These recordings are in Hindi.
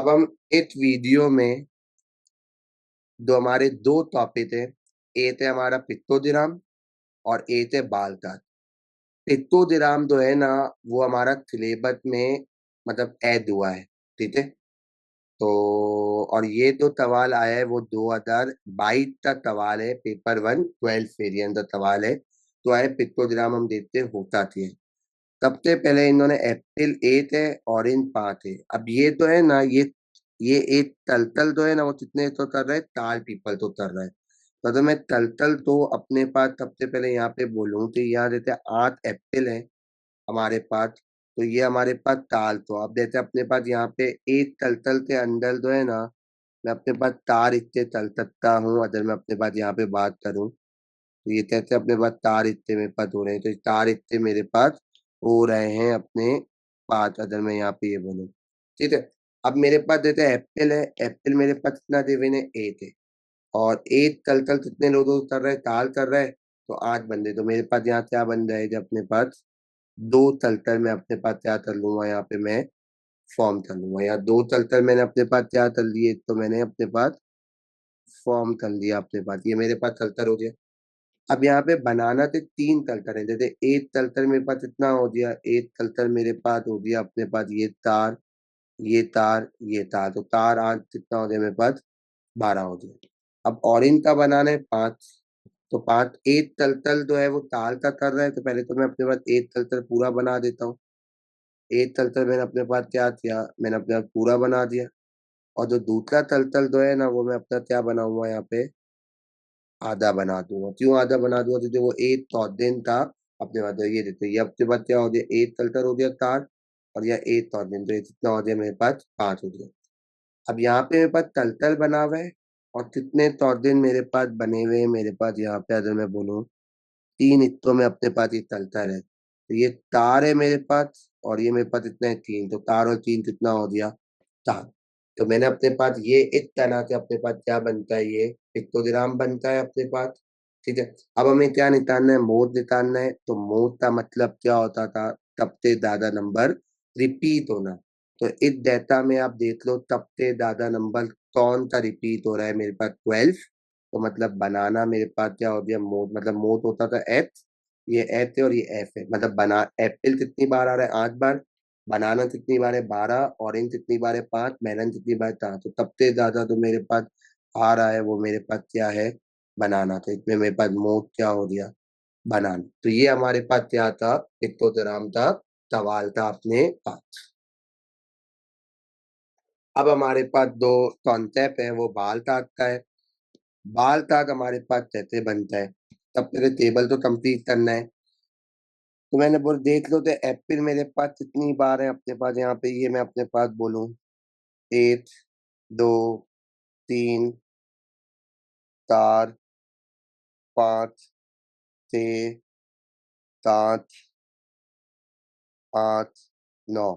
अब हम इस वीडियो में जो हमारे दो टॉपिक है, एक है हमारा पित्तोदिराम और एक है बालतात। पित्तोदिराम जो है ना, वो हमारा सिलेबस में मतलब ऐड हुआ है, ठीक है। तो और ये जो सवाल आया है वो 2022 का सवाल है, पेपर 1 12 वेरिएंट का सवाल है। तो आए पित्तोदिराम हम देखते हैं होता क्या है। सबसे पहले इन्होंने अप्रैल 8 है, ऑरेंज 5 है। अब ये तो है ना, ये एक तलतल तो है ना, वो कितने तो कर रहा है, तार पीपल तो कर रहा है। तो अगर मैं तलतल तो अपने पास सबसे पहले यहाँ पे बोलूँ तो यहाँ जैसे 8 अप्रैल है हमारे पास। तो ये हमारे पास ताल, तो अब जैसे अपने पास यहाँ पे एक तलतल के अंदर जो है ना, मैं अपने पास तार इतने चल सकता हूँ। अगर मैं अपने पास यहाँ पे बात करूँ तो ये कैसे अपने पास तार इतने मेरे पास हो रहे हैं, तो ये तार इतने मेरे पास हो रहे हैं अपने पास। अगर मैं यहाँ पे ये बोलूँ, ठीक है। अब मेरे पास जैसे एप्पल है, एप्पल मेरे पास कितना देवे है, 8 है। और 8 तल कितने लोग कर रहे हैं, ताल कर रहे हैं। तो 8 बंदे, तो मेरे पास यहाँ क्या बन जाएगा अपने पास, 2 तलतर मैं अपने पास क्या कर लूंगा, यहाँ पे मैं फॉर्म कर लूंगा। यहाँ 2 तलतर मैंने अपने पास क्या कर लिए, तो मैंने अपने पास फॉर्म कर लिया अपने पास, ये मेरे पास तलतर हो गया। अब यहाँ पे बनाना थे 3 तलतर है, जैसे एक तलतर मेरे पास इतना हो गया, एक तलतर मेरे पास हो गया अपने पास ये तार, ये तार, ये तार। तो तार आज कितना हो गया मेरे पास, 12 हो गया। अब ऑरेंज का बनाना है 5, तो 5 एक तलतल जो है वो तार का कर रहा है, तो पहले तो मैं अपने पास एक तलतल पूरा बना देता हूँ। एक तलतल मैंने अपने पास क्या किया, मैंने अपने पास पूरा बना दिया। और जो दूसरा तलतल जो है ना, वो मैं अपना क्या बनाऊंगा, यहाँ पे आधा बना दूंगा। क्यों आधा बना दूंगा, क्योंकि वो एक तौदेन था अपने पास। ये देते ये अपने पास क्या हो गया, एक तलतल हो गया तार, और यह एक तौदेन, तो ये कितना हो गया मेरे पास, 5 हो गया। अब यहाँ पे मेरे पास तलतल बना हुआ है, और कितने तौदेन मेरे पास बने हुए हैं, मेरे पास यहाँ पे अगर मैं बोलूँ 3 हिस्सों में अपने पास ये तलतल है। तो ये तार है मेरे पास, और ये मेरे पास इतना है 3, तो तार और 3 कितना हो गया, 4। तो मैंने अपने पास ये इस तरह से अपने पास क्या बनता है, ये पिक्टोग्राम बनता है अपने पास, ठीक है। अब हमें क्या निकालना है, मोड निकालना है। तो मोड का मतलब क्या होता था, सबसे ज्यादा नंबर रिपीट होना। तो इस डेटा में आप देख लो सबसे ज्यादा नंबर कौन सा रिपीट हो रहा है, मेरे पास 12। तो मतलब बनाना मेरे पास क्या हो गया, मोड, मतलब मोड होता था एफ, ये एफ है और ये एफ है। मतलब बना एप्पल कितनी बार आ रहा है, 8 बार। बनाना कितनी बार है, 12। ऑरेंज कितनी बार है, 5। मेलन कितनी बार है, 4। तो सबसे ज्यादा तो मेरे पास आ रहा है वो मेरे पास क्या है, बनाना। तो इसमें मेरे पास मोड क्या हो गया, बनाना। तो ये हमारे पास क्या था, पिक्टोग्राम था, सवाल था अपने पास। अब हमारे पास दो कॉन्सेप्ट है, वो बाल ताक का है। बाल ताक हमारे पास कैसे बनता है, तब पहले टेबल तो कंप्लीट करना है। तो मैंने बोल देख लो, तो एप्पल मेरे पास कितनी बार है अपने पास, यहाँ पे ये मैं अपने पास बोलूँ, 1 2 3 4 5 6 7 8 9।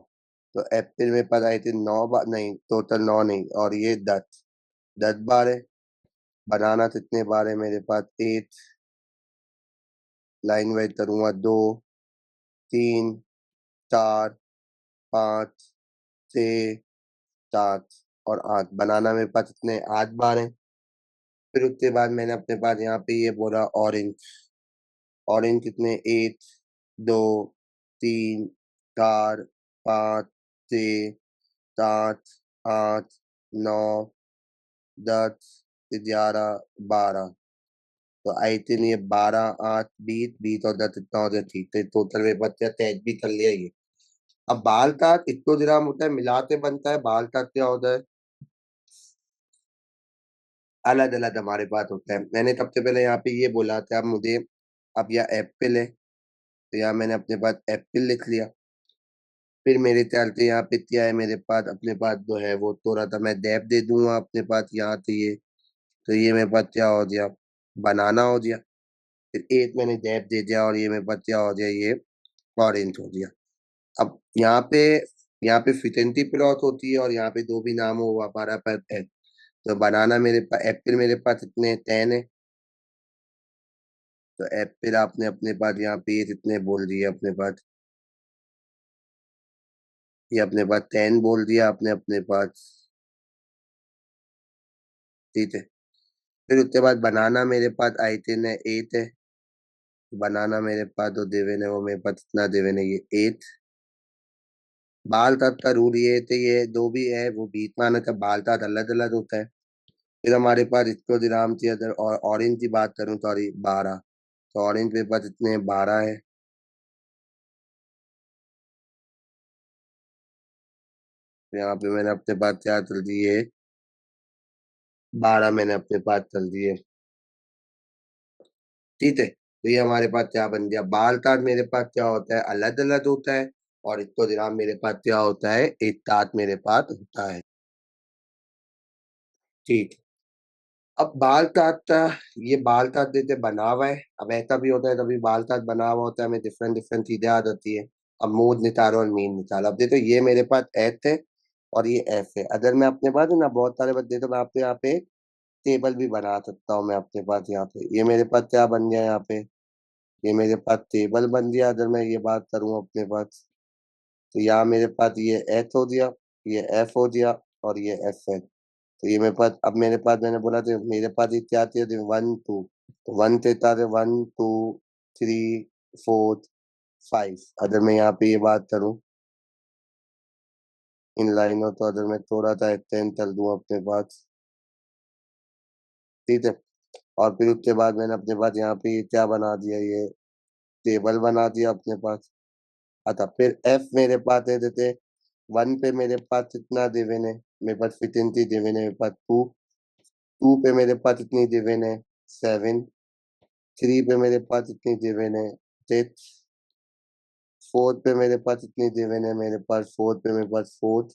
तो अप्रैल में पता आई थी 9 बार, नहीं टोटल 9 नहीं, और ये 10 बार है। बनाना कितने बार है मेरे पास, 8। लाइन वाइज करूंगा, 2 3 4 5 6 7 और 8। बनाना मेरे पास इतने 8 बार है। फिर उसके बाद मैंने अपने पास यहाँ पे ये बोला ऑरेंज। ऑरेंज कितने, 1 2 3 4 5 6 7 8 9 10 11 12। तो आई थिंक ये 12 8 20 20 और 10 इतना हो जाए, ठीक है। टोटल में बच्चा तैज भी कर लिया ये। अब बाल तात इक्को ग्राम होता है, मिलाते बनता है। बाल तात क्या होता है, अलग अलग हमारे पास होता है। मैंने सबसे पहले यहाँ पे ये बोला था मुझे, अब यह एप्पल है, तो यहाँ मैंने अपने पास एप्पल लिख लिया। फिर मेरे ख्याल से यहाँ पे क्या है मेरे पास, अपने पास जो है वो थोड़ा सा मैं डैप दे दूंगा अपने पास यहाँ से ये। तो ये मेरे पास क्या हो गया, बनाना हो गया। फिर एक मैंने डैप दे दिया, और ये मेरे पास क्या हो गया, ये ऑरेंज हो गया। अब यहाँ पे फिटेंटी प्लॉट होती है, और यहाँ पे जो भी नाम हो वो हमारा पास है। तो बनाना मेरे पास, एप्पल मेरे पास इतने 10 है। तो एप्पल आपने अपने पास यहाँ पे ये कितने बोल दिए अपने पास, ये अपने पास 10 बोल दिया आपने अपने पास। ठीक है। फिर उसके बाद बनाना मेरे पास आई थिंक है 8 है। बनाना मेरे पास जो देवेन है वो मेरे पास कितना देवेन है, ये 8। बाल तात का रूल ये है तो ये दो भी है वो बीच में आना, जब बाल तात अलग अलग होता है। फिर हमारे पास इसको दिराम थी, अगर और ऑरेंज की बात करूं, सॉरी 12। तो ऑरेंज मेरे पास इतने 12 है। तो यहाँ पे मैंने अपने पास क्या चल दिए, 12 मैंने अपने पास चल दिए। ठीक है, तो ये हमारे पास क्या बन गया, बाल तात मेरे पास क्या होता है, अलग अलग होता है। और इसको दिराम मेरे पास क्या होता है, एक तात मेरे पास होता है। ठीक। अब बाल तात ये बाल तात जैसे बना हुआ है, अब ऐसा भी होता है तभी बाल तात बना हुआ होता है, हमें डिफरेंट डिफरेंट चीजें आ जाती है। अब मूड निकालो और मीन निकालो। अब देखो ये मेरे पास एच है और ये एफ है। अगर मैं अपने पास है ना बहुत सारे बच्चे, तो मैं आपको यहाँ पे टेबल भी बना सकता हूँ। मैं अपने पास यहाँ पे, ये मेरे पास क्या बन गया यहाँ पे, ये मेरे पास टेबल बन गया। अगर मैं ये बात करूँ अपने पास, तो यहाँ मेरे पास ये एच हो गया, ये एफ हो गया और ये एफ है। तो ये मेरे पास, अब मेरे पास मैंने बोला था मेरे पास ये क्या थे, 1 2। तो 1 देता है, 1 2 3 4 5। अगर मैं यहाँ पे ये बात करूँ इन लाइनों, तो अगर मैं थोड़ा सा एक्सटेंड कर दूं अपने पास, ठीक है। और फिर उसके बाद मैंने अपने पास यहाँ पे ये क्या बना दिया, ये टेबल बना दिया अपने पास। अच्छा, फिर एफ मेरे पास है जैसे 1 पे मेरे पास कितना दिवन है, मेरे पास फिटेंसी दिवन है मेरे पास 2। 2 पे मेरे पास इतनी दिवन है 7। 3 पे मेरे पास इतनी दिवन है 6। 4 पे मेरे पास इतनी दिवन है, मेरे पास 4 पे मेरे पास 4।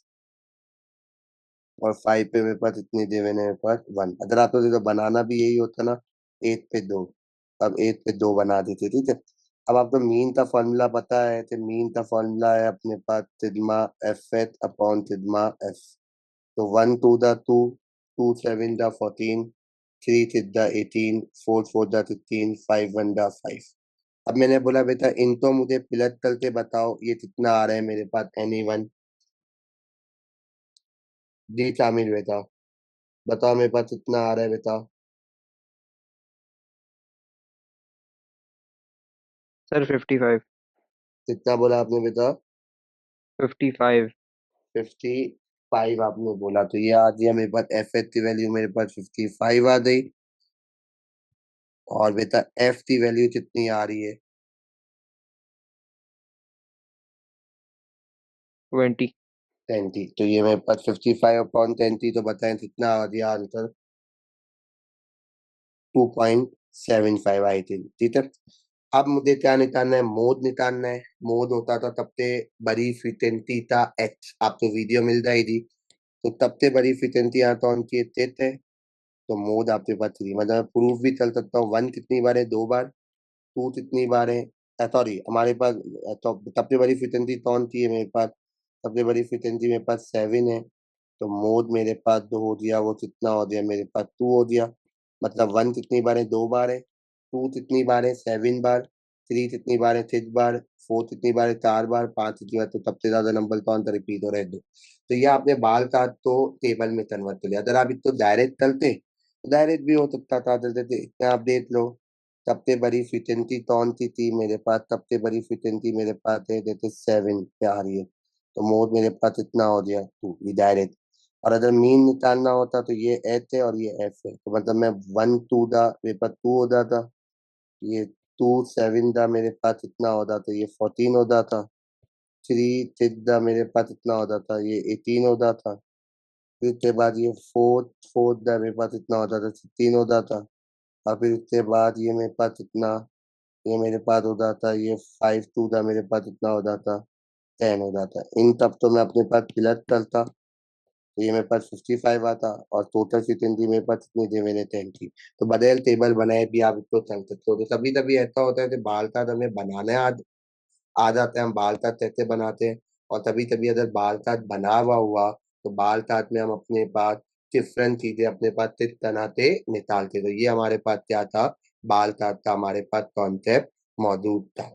और 5 पे मेरे पास इतनी दिवन है, मेरे पास 1। अगर आप तो बनाना भी यही होता ना, 8 पे 2। अब 8 पे 2 बना देते, ठीक है। अब आपको मीन का फॉर्मूला पता है, तो मीन का फॉर्मूला है अपने पास sigma F H upon sigma F. तो 1 2 द 2, 2 7 द 14, 3 6 द 18, 4 4 द 16, 5 1 द 5। अब मैंने बोला बेटा इनको मुझे प्लस करके बताओ ये कितना आ रहा है मेरे पास, एनी वन। जी शामिल बेटा, बताओ मेरे पास कितना आ रहा है बेटा। सर 55। कितना बोला आपने बेटा, 55। 55 आपने बोला। तो ये आ गया मेरे पास, एफ एच की वैल्यू मेरे पास 55 आ गई। और बेटा एफ की वैल्यू कितनी आ रही है, 20। 20। तो ये मेरे पास 55 अपॉन 20, तो बताएं कितना आ गया आंसर, 2.75 आई थिंक, ठीक है। अब मुझे क्या निकालना है, मोड निकालना है। मोड होता था सबसे बड़ी फ्रीक्वेंसी था एच, आपको वीडियो मिल जाएगी। तो सबसे बड़ी फ्रीक्वेंसी यहाँ तो उनकी एच है। तो मोड आपके पास 3, मतलब प्रूफ भी चल सकता हूँ। 1 कितनी बार है, 2 बार। 2 कितनी बार है, सॉरी हमारे पास, तो सबसे बड़ी फ्रीक्वेंसी कौन सी है मेरे पास, सबसे बड़ी फ्रीक्वेंसी मेरे पास 7 है। तो मोड मेरे पास जो हो गया वो कितना हो गया, मेरे पास 2 हो गया। मतलब 1 कितनी बार है, 2 बार है। 2 कितनी बार है, 7 बार। 3 कितनी बार है, 6 बार। 4 कितनी बार है, 4 बार। 5 कितनी बार, तो सबसे ज्यादा नंबर कौन सा रिपीट हो रहा है, 2। तो ये आपने बाल का तो टेबल में कन्वर्ट कर लिया। अगर आप इसको डायरेक्ट करते तो डायरेक्ट भी हो सकता था, जैसे इतना आप देख लो। सबसे बड़ी फ्रीक्वेंसी कौन सी थी मेरे पास, सबसे बड़ी फ्रीक्वेंसी मेरे पास है जैसे 7 पे आ रही है। तो मोड मेरे पास इतना हो गया 2, ये डायरेक्ट। और अगर मीन निकालना होता तो ये एच है और ये एफ है, तो मतलब मैं 1 2 दा मेरे पास 2 हो जाता। ये 2 7 दा मेरे पास इतना हो जाता, ये 14 हो जाता। 3 6 दा मेरे पास इतना हो जाता, ये 18 हो जाता। फिर उसके बाद ये 4 4 दा मेरे पास इतना हो जाता, 16 हो जाता। और फिर उसके बाद ये मेरे पास इतना, ये मेरे पास हो जाता, ये 5 2 दा मेरे पास इतना हो जाता, 10 हो जाता। इन तब तो मैं अपने पास प्लस करता, तो ये मेरे पास 55 आता। और टोटल फ्रीक्वेंसी मेरे पास कितनी थी, मैंने 10 की। तो बदल टेबल बनाए भी आप इसको चल सकते हो। तो कभी कभी ऐसा होता है कि बाल का हमें बनाने आ जाता है, हम बाल का कैसे बनाते हैं। और कभी कभी अगर बाल का बना हुआ तो बाल काट में हम अपने पास डिफरेंट चीजें अपने पास किस तरह से निकालते। तो ये हमारे पास क्या था, बाल काट का हमारे पास कॉन्सेप्ट मौजूद था।